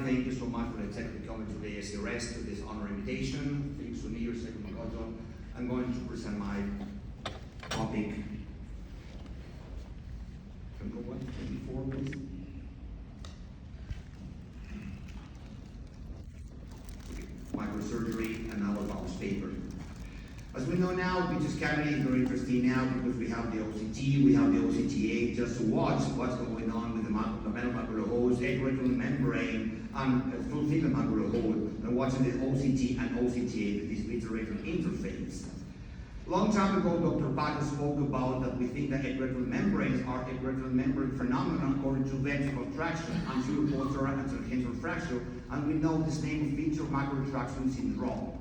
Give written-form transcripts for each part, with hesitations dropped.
thank you so much for the executive committee to the ASRS to this honor invitation. Thanks to me, I'm going to present my topic. Can go on, 24, please. Microsurgery and our published paper. As we know now, Peter's cavity is very interesting now because we have the OCT, we have the OCTA, just to watch what's going on with the metal macular holes, equatorial membrane, and full thickness macular hole, and watching the OCT and OCTA, this vítreo-retinal interface. Long time ago, Dr. Paco spoke about that we think that equatorial membranes are equatorial membrane phenomena according to ventral contraction, anterior posterior and tangential fracture, and we know this name of vítreo-macular retraction syndrome.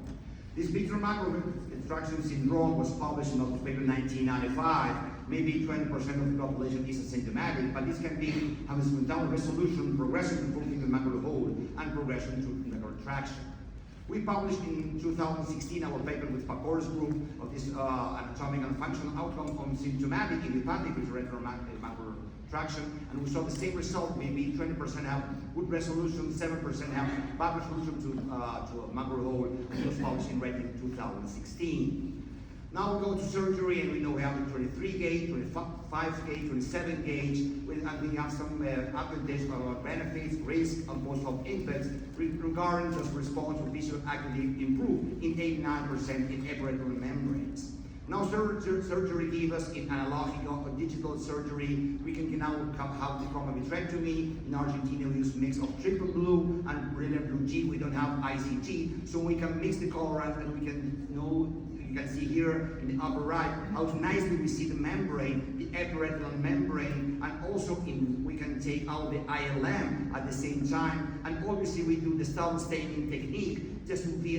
This vítreo-macular retraction syndrome was published in Dr. paper 1995. Maybe 20% of the population is asymptomatic, but this can be have a simultaneous resolution, progression to full thickness macular hole, and progression to macular retraction. We published in 2016 our paper with Pacor's group of this anatomic and functional outcome on symptomatic idiopathic vitreoretinal macular retraction, and we saw the same result. Maybe 20% have good resolution, 7% have bad resolution to a macular hole, and it was published in Retina in 2016. Now we go to surgery, and we know we have a 23 gauge, 25 gauge, 27 gauge, and we have some advantages about benefits, risk, and post-op impacts regarding just response or visual acuity improved in 89% in epiretinal membranes. Now surgery gives us in analogic or digital surgery, we can now have the coma vitrectomy. In Argentina we use a mix of triple blue and brilliant blue G. We don't have ICT, so we can mix the colorants and we can know. You can see here in the upper right how nicely we see the membrane, the epiretinal membrane, and also we can take out the ILM at the same time. And obviously we do the stone staining technique just to be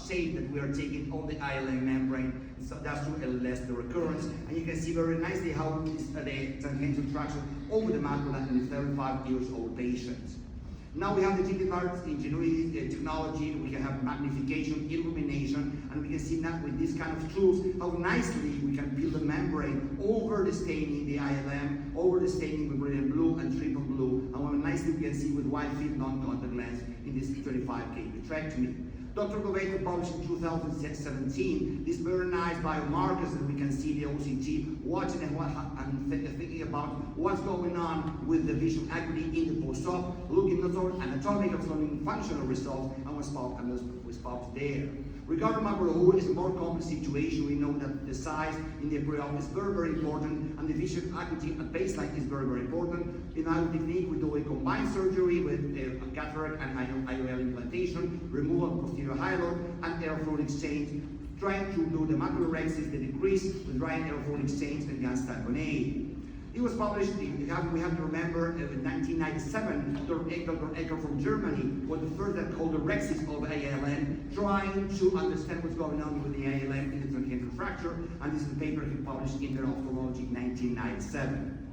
safe that we are taking all the ILM membrane, so that's to less the recurrence. And you can see very nicely how the tangential traction over the macula in the 35 years old patients. Now we have the state-of-the-art ingenuity technology. We can have magnification, illumination, and we can see that with this kind of tools how nicely we can build the membrane over the staining, the ILM, over the staining with brilliant blue and triple blue, and how nicely we can see with wide field non-contact lens in this 25K vitrectomy. Dr. Goveto published in 2017 these very nice biomarkers that we can see the OCT, watching and thinking about what's going on with the visual acuity in the post-op, looking not only anatomical but also functional results, and we spoke there. Regarding macular hole, it's a more complex situation. We know that the size in the pre-op is very, very important, and the visual acuity at baseline is very, very important. In our technique, we do a combined surgery with cataract and IOL implantation, removal of posterior hyalur, and air fluid exchange, trying to do the maculorhexis, the decrease with dry air fluid exchange and gas tamponade. It was published, we have to remember, in 1997, Dr. Ecker from Germany was the first that called the rhexis of ALM, trying to understand what's going on with the ALM in the tangential fracture, and this is the paper he published in Internal Ophthalmology in 1997.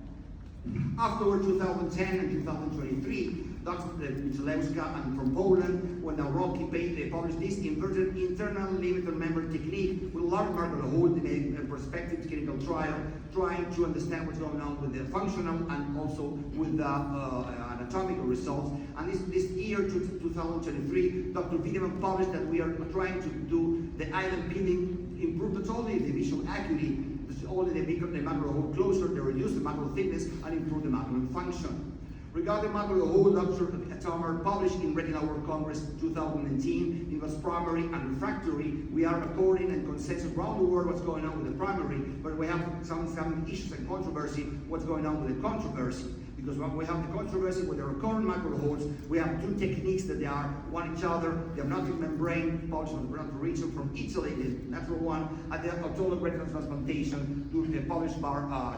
After 2010 and 2023, Dr. Michalewska and from Poland, when they published this inverted internal limited membrane technique with large macular hole in a prospective clinical trial, trying to understand what's going on with the functional and also with the anatomical results. And this year, 2023, Dr. Wiedemann published that we are trying to do the island peeling, improve not only the visual acuity, but only the macular hole closer, they reduce the macular thickness, and improve the macular function. Regarding macular hole, Dr. Tomer published in Retina World Congress 2019. It was primary and refractory. We are according and consensus around the world what's going on with the primary, but we have some issues and controversy what's going on with the controversy. Because when we have the controversy with the recurrent macular holes, we have two techniques that they are one each other. The amniotic membrane, published on the Bronto region from Italy, the natural one, and the autologous retinal transplantation, published by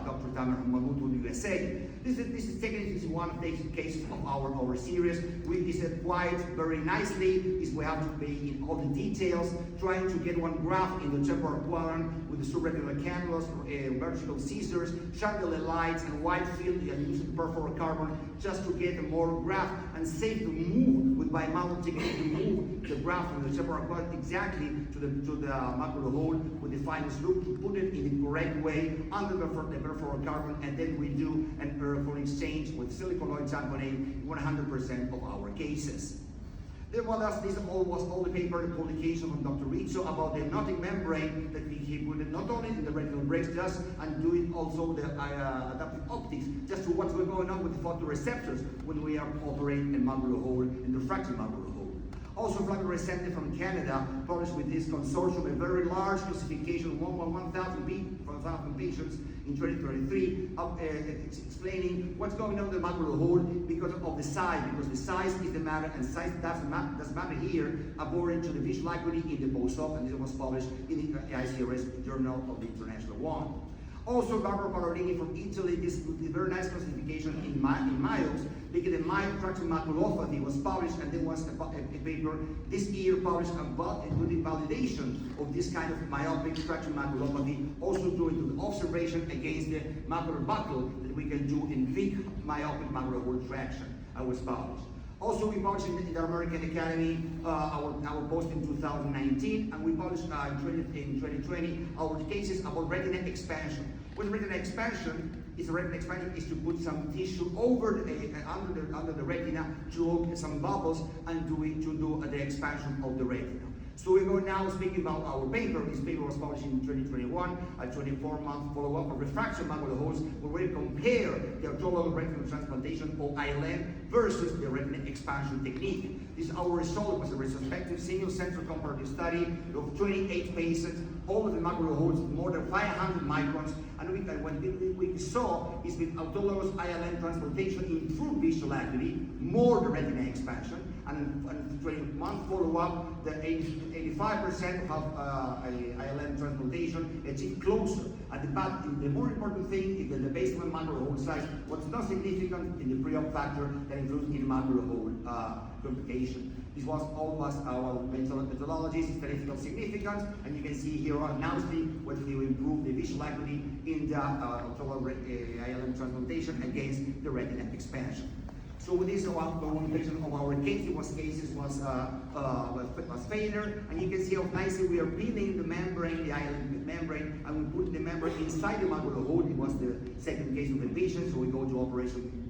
Dr. Tamer Mamutu in the USA. This is one of the cases of our series. We said quite very nicely is we have to be in all the details, trying to get one graph in the temporal quadrant with the subretinal cannulas, vertical scissors, chandelier lights, and wide field, and using perfluorocarbon just to get a more graft and safe to move with bimanual technique to move the graft from the separated part exactly to the macular hole with the finest loop to put it in the correct way under the perfluorocarbon, and then we do an electron exchange with siliconoid tamponate in 100% of our cases. Then what else? This was all the paper, the publication from Dr. Rizzo about the hypnotic membrane that he put it not only in the retinal breaks just and do it also the adaptive optics, just to what's going on with the photoreceptors when we are operating in macular hole, in the refractive macular hole. Also, Flavio Resende from Canada published with this consortium a very large classification of 1,000 patients in 2023, explaining what's going on in the macular hole because of the size, because the size is the matter, and size doesn't matter here, according to the visual acuity in the post-op, and this was published in the ASRS Journal of the International One. Also, Barbara Parolini from Italy, this very nice classification in myopes, because the myope traction maculopathy was published, and there was a paper this year published about including validation of this kind of myopic traction maculopathy, also doing the observation against the macular buckle that we can do in big myopic macular hole traction. I was published. Also, we published in the American Academy our post in 2019, and we published in 2020 our cases about retina expansion. With retina expansion, is to put some tissue over under the retina to open some bubbles and to do the expansion of the retina. So we're going now speaking about our paper. This paper was published in 2021, a 24-month follow-up of refraction macular holes, where we compare the autologous retinal transplantation or ILM versus the retina expansion technique. This our result was a retrospective single-center comparative study of 28 patients, all of the macular holes more than 500 microns, and what we saw is with autologous ILM transplantation improved visual acuity, more the retina expansion, and 20-month follow-up, the 85% of ILM transplantation achieved closer. But the more important thing is that the baseline macular hole size was not significant in the pre-op factor that includes in macular hole complication. This was almost our methodologies, statistical significance, and you can see here on nicely what we improve the visual acuity in the autologous ILM transplantation against the retina expansion. So with this, one patient of our case, was failure, and you can see how nicely we are peeling the membrane, the ILM membrane, and we put the membrane inside the macular hole. It was the second case of the patient, so we go to operation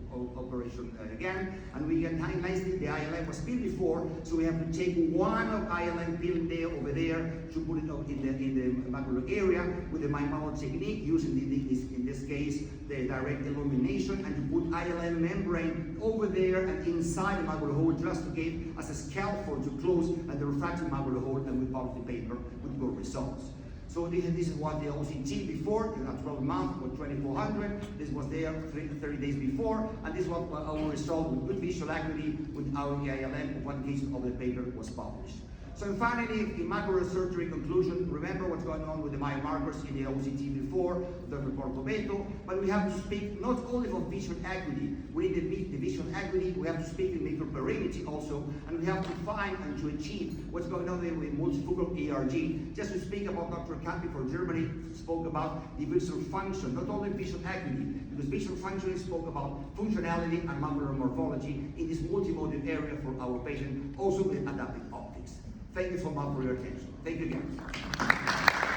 again, and we can nicely, the ILM was peeled before, so we have to take one of ILM peeling there over there to put it in the macular area with the manual technique, using in this case the direct illumination, and to put ILM membrane over there and inside the macular hole just to get as a scaffold to close and the refractive macular hole, and we published the paper with good results. So this is what the OCT before, 12 months with 2400. This was there 30 days before, and this was our result with good visual acuity with our ILM. One case of the paper was published. So finally, in macular surgery conclusion, remember what's going on with the biomarkers in the OCT before, Dr. Corcoveto, but we have to speak not only of visual acuity, we need the visual acuity, we have to speak in microperimetry also, and we have to find and to achieve what's going on there with multifocal ERG. Just to speak about Dr. Campi for Germany, spoke about the visual function, not only visual acuity, because visual function spoke about functionality and macular morphology in this multimodal area for our patient, also with adaptive optics. Thank you so much for your attention. Thank you again.